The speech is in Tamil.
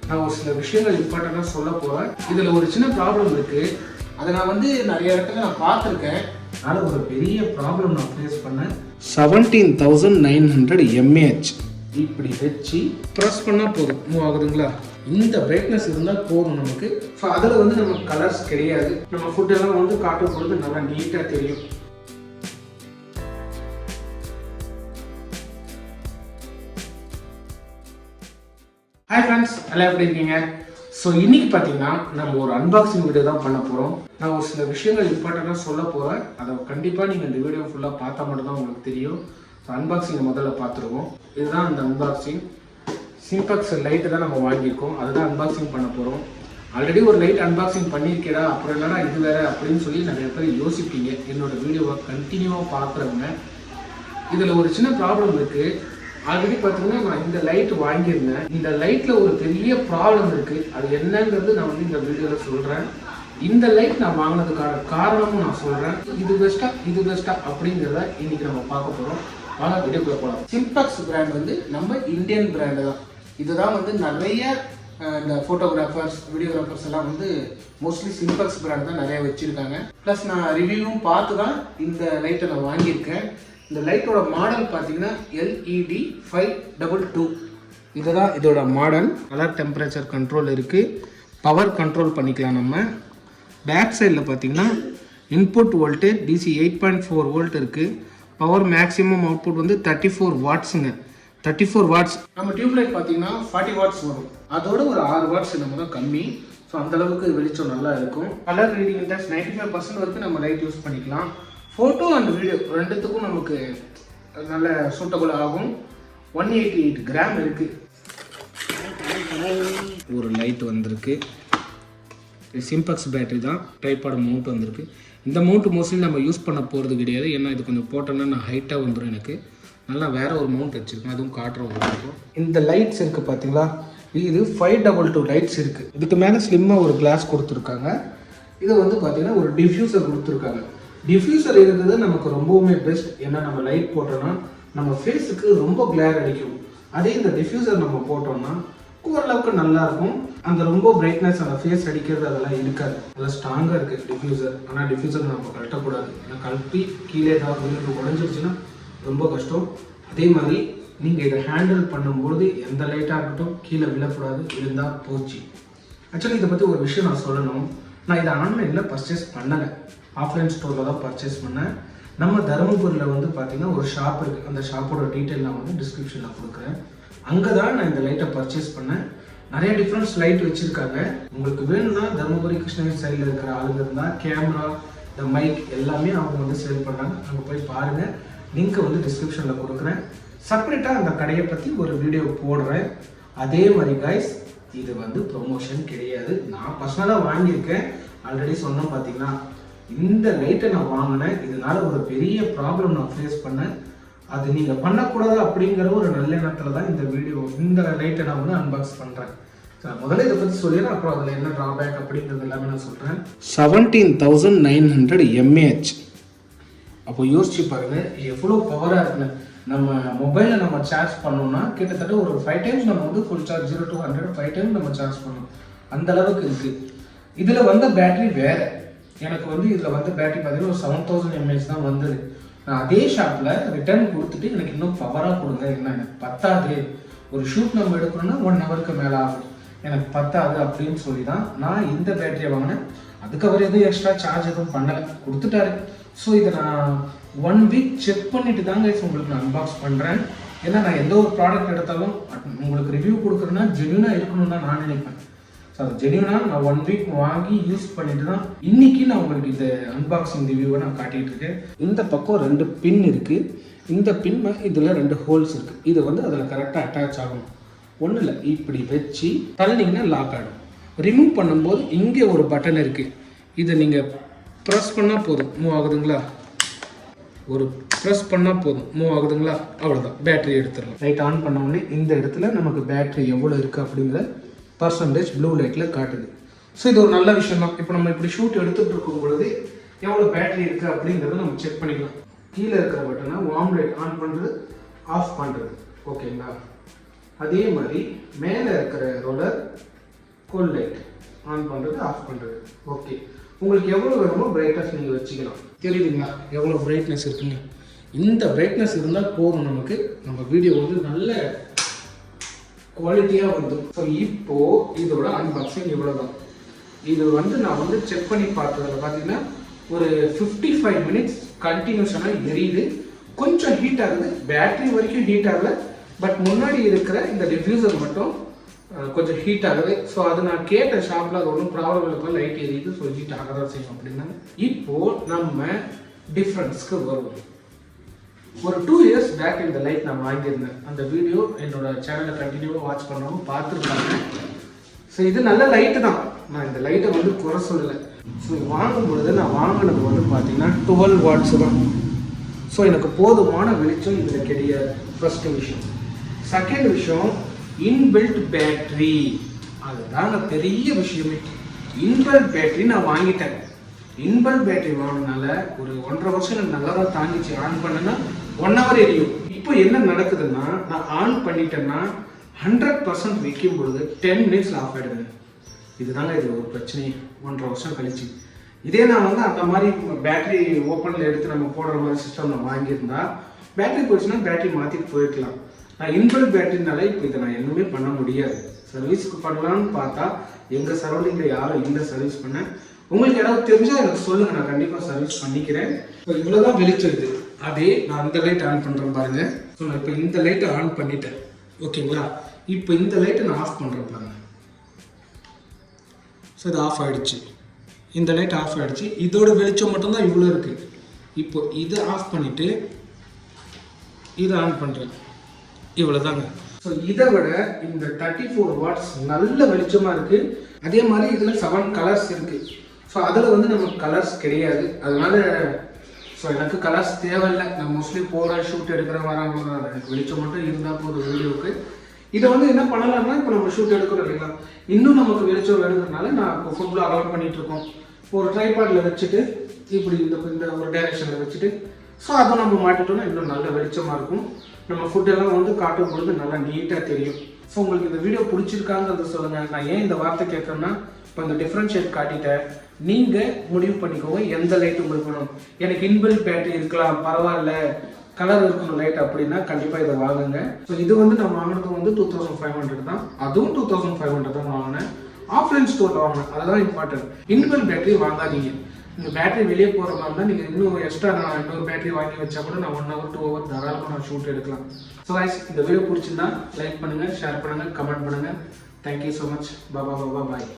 நான் ஒரு சில விஷயங்கள் இம்பார்ட்டண்டாக சொல்ல போகிறேன். இதில் ஒரு சின்ன ப்ராப்ளம் இருக்குது. அதை நான் நிறைய இடத்துல நான் பார்த்துருக்கேன். அதனால் ஒரு பெரிய ப்ராப்ளம் நான் ஃபேஸ் பண்ணேன். 17,900 mAh இப்படி வச்சு ப்ரெஸ் பண்ணால் போதும், மூவ் ஆகுதுங்களா? இந்த பிரைட்னஸ் இருந்தால் போதும் நமக்கு. ஸோ அதில் நமக்கு கலர்ஸ் கிடையாது. நம்ம ஃபுட்டெல்லாம் காட்டும் பொழுது நல்லா நீட்டாக தெரியும். ஹாய் ஃப்ரெண்ட்ஸ், எல்லாம் எப்படி இருக்கீங்க? ஸோ இன்னைக்கு பார்த்தீங்கன்னா நம்ம ஒரு அன்பாக்சிங் வீடியோ தான் பண்ண போகிறோம். நான் ஒரு சில விஷயங்கள் இம்பார்ட்டண்டாக சொல்ல போகிறேன். அதை கண்டிப்பாக நீங்கள் இந்த வீடியோ ஃபுல்லாக பார்த்தா மட்டும்தான் உங்களுக்கு தெரியும். ஸோ அன்பாக்சிங்கை முதல்ல பார்த்துருவோம். இதுதான் அந்த அன்பாக்சிங். சிம்பெக்ஸ் லைட்டு தான் நம்ம வாங்கியிருக்கோம். அதுதான் அன்பாக்சிங் பண்ண போகிறோம். ஆல்ரெடி ஒரு லைட் அன்பாக்சிங் பண்ணியிருக்கேடா, அப்புறம் என்னடா இது வேறு அப்படின்னு சொல்லி நிறைய பேர் யோசிப்பீங்க. என்னோடய வீடியோவை கண்டினியூவாக பார்க்குறவங்க. இதில் ஒரு சின்ன ப்ராப்ளம் இருக்குது. ஆல்ரெடி பார்த்தீங்கன்னா நான் இந்த லைட் வாங்கியிருந்தேன். இந்த லைட்டில் ஒரு பெரிய ப்ராப்ளம் இருக்குது. அது என்னங்கிறது நான் இந்த வீடியோவில் சொல்கிறேன். இந்த லைட் நான் வாங்கினதுக்கான காரணமும் நான் சொல்கிறேன். இது பெஸ்ட்டா அப்படிங்கிறத இன்றைக்கி நம்ம பார்க்க போகிறோம். வாங்க வீடியோக்குள்ளே போகலாம். சிம்பெக்ஸ் பிராண்ட் நம்ம இந்தியன் பிராண்டு தான். இதுதான் நிறைய இந்த ஃபோட்டோகிராஃபர்ஸ், வீடியோகிராஃபர்ஸ் எல்லாம் மோஸ்ட்லி சிம்பெக்ஸ் பிராண்ட் தான் நிறைய வச்சுருக்காங்க. ப்ளஸ் நான் ரிவ்யூவும் பார்த்து தான் இந்த லைட்டை நான் வாங்கியிருக்கேன். இந்த லைட்டோட மாடல் பார்த்தீங்கன்னா LED 522. இதுதான் இதோட மாடல். கலர் டெம்பரேச்சர் கண்ட்ரோல் இருக்குது. பவர் கண்ட்ரோல் பண்ணிக்கலாம் நம்ம. பேக் சைடில் பார்த்தீங்கன்னா இன்புட் வோல்டேஜ் DC 8.4 வோல்ட் இருக்குது. Power maximum output 34 வாட்ஸுங்க. 34 வாட்ஸ். நம்ம டியூப்லைட் பார்த்தீங்கன்னா 40 வாட்ஸ் வரும். அதோட ஒரு 6 வாட்ஸ் நம்ம தான் கம்மி. ஸோ அந்தளவுக்கு வெளிச்சம் நல்லா இருக்கும். கலர் ரீடிங் இன்டெக்ஸ் 95% வரைக்கும் நம்ம லைட் யூஸ் பண்ணிக்கலாம். ஃபோட்டோ அண்ட் வீடியோ ரெண்டுத்துக்கும் நமக்கு நல்ல சூட்டபுள் ஆகும். 188 கிராம் இருக்குது. ஒரு லைட் வந்திருக்கு. சிம்பெக்ஸ் பேட்டரி தான். ட்ரைபாட் மவுண்ட் வந்திருக்கு. இந்த மவுண்ட் மோஸ்ட்லி நம்ம யூஸ் பண்ண போகிறது கிடையாது. ஏன்னா இது கொஞ்சம் போட்டோன்னா நான் ஹைட்டாக வந்துடும். எனக்கு நல்லா வேறு ஒரு மவுண்ட் வச்சுருக்கேன். அதுவும் காட்டுறோம். இந்த லைட்ஸ் இருக்குது பார்த்தீங்களா? இது 522 லைட்ஸ் இருக்குது. இதுக்கு மேலே ஸ்லிம்மாக ஒரு கிளாஸ் கொடுத்துருக்காங்க. இது பார்த்தீங்கன்னா ஒரு டிஃப்யூசர் கொடுத்துருக்காங்க. டிஃப்யூசர் இருக்கிறது நமக்கு ரொம்பவுமே பெஸ்ட். ஏன்னா நம்ம லைட் போட்டோம்னா நம்ம ஃபேஸுக்கு ரொம்ப கிளேர் அடிக்கும். அதே இந்த டிஃப்யூசர் நம்ம போட்டோம்னா ஓரளவுக்கு நல்லாயிருக்கும். அந்த ரொம்ப பிரைட்னஸ் அந்த ஃபேஸ் அடிக்கிறது அதெல்லாம் இருக்காது. நல்லா ஸ்ட்ராங்காக இருக்குது டிஃப்யூசர். ஆனால் டிஃப்யூசர் நம்ம கழட்டக்கூடாது. ஏன்னா கழட்டி கீழே ஏதாவது வீட்டுக்கு உடஞ்சிருச்சுன்னா ரொம்ப கஷ்டம். அதே மாதிரி நீங்கள் இதை ஹேண்டில் பண்ணும்போது எந்த லைட்டாக இருக்கட்டும் கீழே விழக்கூடாது. விழுந்தால் போச்சு. ஆக்சுவலி இதை பற்றி ஒரு விஷயம் நான் சொல்லணும். நான் இதை ஆன்லைனில் பர்ச்சேஸ் பண்ணலை. ஆஃப்லைன் ஸ்டோரில் தான் பர்ச்சேஸ் பண்ணேன். நம்ம தருமபுரியில் பார்த்தீங்கன்னா ஒரு ஷாப் இருக்குது. அந்த ஷாப்போட டீட்டெயில் நான் டிஸ்கிரிப்ஷனில் கொடுக்குறேன். அங்கே தான் நான் இந்த லைட்டை பர்ச்சேஸ் பண்ணேன். நிறைய டிஃப்ரெண்ட்ஸ் லைட் வச்சுருக்காங்க. உங்களுக்கு வேணும்னா தருமபுரி கிருஷ்ணகிரி சைடில் இருக்கிற ஆளுங்க இருந்தால் கேமரா, இந்த மைக் எல்லாமே அவங்க சேல் பண்ணுறாங்க. அங்கே போய் பாருங்கள். லிங்க்கை டிஸ்கிரிப்ஷனில் கொடுக்குறேன். செப்பரேட்டாக அந்த கடையை பற்றி ஒரு வீடியோ போடுறேன். அதே மாதிரி கைஸ், இது ப்ரொமோஷன் கிடையாது. நான் பர்சனலாக வாங்கியிருக்கேன். ஆல்ரெடி சொன்னோம் பார்த்தீங்கன்னா இந்த லைட்டை நான் வாங்கினேன். இதனால் ஒரு பெரிய ப்ராப்ளம் நான் ஃபேஸ் பண்ணேன். அது நீங்கள் பண்ணக்கூடாது அப்படிங்கிற ஒரு நல்ல எண்ணத்தில் தான் இந்த லைட்டை நான் அன்பாக்ஸ் பண்ணுறேன். முதல்ல இதை பற்றி சொல்லிடுறேன். அப்புறம் அதில் என்ன ட்ராபேக் அப்படிங்கிறது எல்லாமே நான் சொல்கிறேன். 17,900 mAh. அப்போ யோசிச்சு பாருங்கள் எவ்வளோ பவராக இருக்குன்னு. நம்ம மொபைலில் நம்ம சார்ஜ் பண்ணோம்னா கிட்டத்தட்ட ஒரு 5 டைம்ஸ் நம்ம ஃபுல் சார்ஜ் 0 to 100 5 டைம்ஸ் நம்ம சார்ஜ் பண்ணணும். அந்த அளவுக்கு இருக்குது. இதில் பேட்டரி வேறு. எனக்கு இதில் பேட்டரி பார்த்தீங்கன்னா ஒரு 7000 mAh தான் வந்தது. நான் அதே ஷாப்பில் ரிட்டர்ன் கொடுத்துட்டு எனக்கு இன்னும் பவராக கொடுங்க, என்ன எனக்கு பத்தாது, ஒரு ஷூட் நம்ம எடுக்கணும்னா 1 ஹவருக்கு மேலே ஆகும், எனக்கு பத்தாது அப்படின்னு சொல்லி தான் நான் இந்த பேட்டரியை வாங்கினேன். அதுக்கு அவர் எதுவும் எக்ஸ்ட்ரா சார்ஜ் எதுவும் பண்ணலை, கொடுத்துட்டாரு. ஸோ இதை நான் 1 வீக் செக் பண்ணிட்டு தாங்க உங்களுக்கு நான் அன்பாக்ஸ் பண்ணுறேன். ஏன்னா நான் எந்த ஒரு ப்ராடக்ட் எடுத்தாலும் உங்களுக்கு ரிவ்யூ கொடுக்குறேன்னா ஜென்யூனாக இருக்கணும்னு தான் நான் நினைப்பேன். ஸோ அது ஜென்யூனாக நான் 1 வீக் வாங்கி யூஸ் பண்ணிட்டு தான் இன்றைக்கி நான் உங்களுக்கு இந்த அன்பாக்சிங் ரிவ்யூவை நான் காட்டிகிட்டு இருக்கேன். இந்த பக்கம் 2 பின் இருக்குது. இந்த பின் இதில் 2 ஹோல்ஸ் இருக்குது. இது அதில் கரெக்டாக அட்டாச் ஆகணும். ஒன்றும் இல்லை, இப்படி வச்சு தள்ளினீங்கன்னா லாக் ஆகிடும். ரிமூவ் பண்ணும்போது இங்கே ஒரு பட்டன் இருக்குது. இதை நீங்கள் ப்ரெஸ் பண்ணால் போதும், மூவ் ஆகுதுங்களா? ஒரு ப்ரெஸ் பண்ணால் போதும், மூவ் ஆகுதுங்களா? அவ்வளோதான், பேட்டரி எடுத்துடலாம். லைட் ஆன் பண்ண உடனே இந்த இடத்துல நமக்கு பேட்டரி எவ்வளோ இருக்குது அப்படிங்கிற பர்சன்டேஜ் ப்ளூ லைட்டில் காட்டுது. ஸோ இது ஒரு நல்ல விஷயம் தான். இப்போ நம்ம இப்படி ஷூட் எடுத்துகிட்டு இருக்கும் பொழுது எவ்வளோ பேட்டரி இருக்குது அப்படிங்கிறத நம்ம செக் பண்ணிக்கலாம். கீழே இருக்கிற பட்டனை வார்ம் லைட் ஆன் பண்ணுறது, ஆஃப் பண்ணுறது, ஓகேங்களா? அதே மாதிரி மேலே இருக்கிற ரோலர் ஃபுல் லைட் ஆன் பண்ணுறது ஆஃப் பண்ணுறது. ஓகே, உங்களுக்கு எவ்வளோ வேணுமோ பிரைட்னஸ் நீங்கள் வச்சுக்கலாம். தெரியுதுங்களா எவ்வளோ பிரைட்னஸ் இருக்குங்க? இந்த பிரைட்னஸ் இருந்தால் போதும் நமக்கு, நம்ம வீடியோ வந்து நல்ல குவாலிட்டியாக வந்துடும். ஸோ இப்போது இதோட அன்பாக்சிங் இவ்வளோ தான். இது வந்து நான் வந்து செக் பண்ணி பார்த்ததில் பார்த்தீங்கன்னா ஒரு 55 மினிட்ஸ் கண்டினியூஷனாக எரியுது. கொஞ்சம் ஹீட் ஆகுது, பேட்டரி வரைக்கும் ஹீட் ஆகலை, பட் முன்னாடி இருக்கிற இந்த டிஃப்யூசர் மட்டும் கொஞ்சம் ஹீட் ஆகுது. ஸோ அது நான் கேட்ட ஷாப்பில் அது ஒன்றும் ப்ராப்ளம் இல்லை, லைட் எரியுது, ஸோ ஹீட் ஆக தான் செய்யும் அப்படின்னா. இப்போது நம்ம டிஃப்ரென்ஸ்க்கு வருவோம். ஒரு 2 இயர்ஸ் பேக் இந்த லைட் நான் வாங்கியிருந்தேன். அந்த வீடியோ என்னோட சேனலில் கண்டினியூவாக வாட்ச் பண்ணவங்க பார்த்துருப்பாங்க. ஸோ இது நல்ல லைட்டு தான், நான் இந்த லைட்டை வந்து குறை சொல்லலை. ஸோ வாங்கும்பொழுது நான் வாங்கினது வந்து பார்த்தீங்கன்னா 12 வாட்ஸ் தான். ஸோ எனக்கு போதுமான வெளிச்சம் இதில் கிடையாது, ஃபர்ஸ்ட் விஷயம். செகண்ட் விஷயம், இன்பில்ட் பேட்டரி. அதுதாங்க பெரிய விஷயமே. இன்பில்ட் பேட்டரி நான் வாங்கிட்டேன். இன்பில்ட் பேட்டரி வாங்கினால ஒரு 1.5 வருஷம் எனக்கு நல்லா தான் தாங்கிச்சு. ஆன் பண்ணேன்னா 1 ஹவர் எரியும். இப்போ என்ன நடக்குதுன்னா, நான் ஆன் பண்ணிட்டேன்னா 100% வைக்கும் பொழுது 10 மினிட்ஸில் ஆஃப் ஆகிடுது. இதுதாங்க இது ஒரு பிரச்சனை. 1.5 வருஷம் கழிச்சு இதே நான் வந்து அந்த மாதிரி பேட்டரி ஓப்பனில் எடுத்து நம்ம போடுற மாதிரி சிஸ்டம் நான் வாங்கியிருந்தா, பேட்டரி போயிடுச்சுன்னா பேட்டரி மாற்றிட்டு போயிடலாம். நான் இன்பில்ட் பேட்டரினால இப்போ இதை நான் எதுவுமே பண்ண முடியாது. சர்வீஸ்க்கு பண்ணலான்னு பார்த்தா எங்கள் சரௌண்டிங்கில் யாரும் இல்லை சர்வீஸ் பண்ண. உங்களுக்கு யாராவது தெரிஞ்சால் எனக்கு சொல்லுங்கள், நான் கண்டிப்பாக சர்வீஸ் பண்ணிக்கிறேன். ஸோ இவ்வளோதான் வெளிச்சிருது. அதே நான் அந்த லைட் ஆன் பண்ணுறேன் பாருங்கள். ஸோ நான் இப்போ இந்த லைட்டை ஆன் பண்ணிட்டேன், ஓகேங்களா? இப்போ இந்த லைட்டை நான் ஆஃப் பண்ணுறேன் பாருங்கள். ஸோ இது ஆஃப் ஆகிடுச்சு, இந்த லைட் ஆஃப் ஆகிடுச்சு. இதோட வெளிச்சம் மட்டும்தான் இவ்வளோ இருக்குது. இப்போ இதை ஆஃப் பண்ணிவிட்டு இதை ஆன் பண்ணுறேன், இவ்வளோ தாங்க. ஸோ இதை விட இந்த 34 வாட்ஸ் நல்ல வெளிச்சமாக இருக்குது. அதே மாதிரி இதில் 7 கலர்ஸ் இருக்குது. ஸோ அதில் வந்து நமக்கு கலர்ஸ் கிடையாது. அதனால ஸோ எனக்கு கலர்ஸ் தேவையில்லை. நான் மோஸ்ட்லி போகிற ஷூட் எடுக்கிற வராங்க, எனக்கு வெளிச்சம் மட்டும் இருந்தால் போதும் வீடியோவுக்கு. இதை வந்து என்ன பண்ணலாம்னா, இப்போ நம்ம ஷூட் எடுக்கிறோம் இல்லைங்களா, இன்னும் நமக்கு வெளிச்சம் வேணுங்கிறதுனால நான் இப்போ ஃபுல்லாக அலோட் பண்ணிகிட்டு இருக்கோம். ஒரு ட்ரைபாடில் வச்சுட்டு இப்படி இந்த ஒரு டைரெக்ஷனில் வச்சுட்டு, ஸோ அதை நம்ம மாட்டிட்டோம்னா இன்னும் நல்ல வெளிச்சமாக இருக்கும். நம்ம ஃபுட்டெல்லாம் வந்து காட்டும் பொழுது நல்லா நீட்டாக தெரியும். ஸோ உங்களுக்கு இந்த வீடியோ பிடிச்சிருக்காங்கிறத சொல்லுங்கள். நான் ஏன் இந்த வார்த்தை கேட்குறேன்னா, இப்போ இந்த டிஃப்ரென்ஷியேட் காட்டிட்டேன், நீங்கள் முடிவு பண்ணிக்கோங்க எந்த லைட் உங்களுக்கு வேணும். எனக்கு இன்பில்ட் பேட்டரி இருக்கலாம், பரவாயில்ல, கலர் இருக்கணும் லைட் அப்படின்னா கண்டிப்பாக இதை வாங்குங்க. ஸோ இது வந்து நான் வாங்கினது வந்து 2500 தான். அதுவும் 2500 தான் வாங்கினேன். ஆஃப்லைன் ஸ்டோரில் வாங்கினேன், அதுதான் இம்பார்ட்டன்ட். இன்பில்ட் பேட்டரி வாங்காதீங்க. நீங்கள் பேட்டரி வெளியே போகிற மாதிரி இருந்தால் நீங்கள் இன்னும் எக்ஸ்ட்ரா நான் இன்னொரு பேட்டரி வாங்கி வச்சா கூட நான் 1 ஹவர் 2 ஹவர் தாராளமாக நான் ஷூட் எடுக்கலாம். ஸோ கைஸ், இந்த வீடியோ பிடிச்சிருந்தா லைக் பண்ணுங்கள், ஷேர் பண்ணுங்கள், கமெண்ட் பண்ணுங்கள். Thank you so much. பாய்.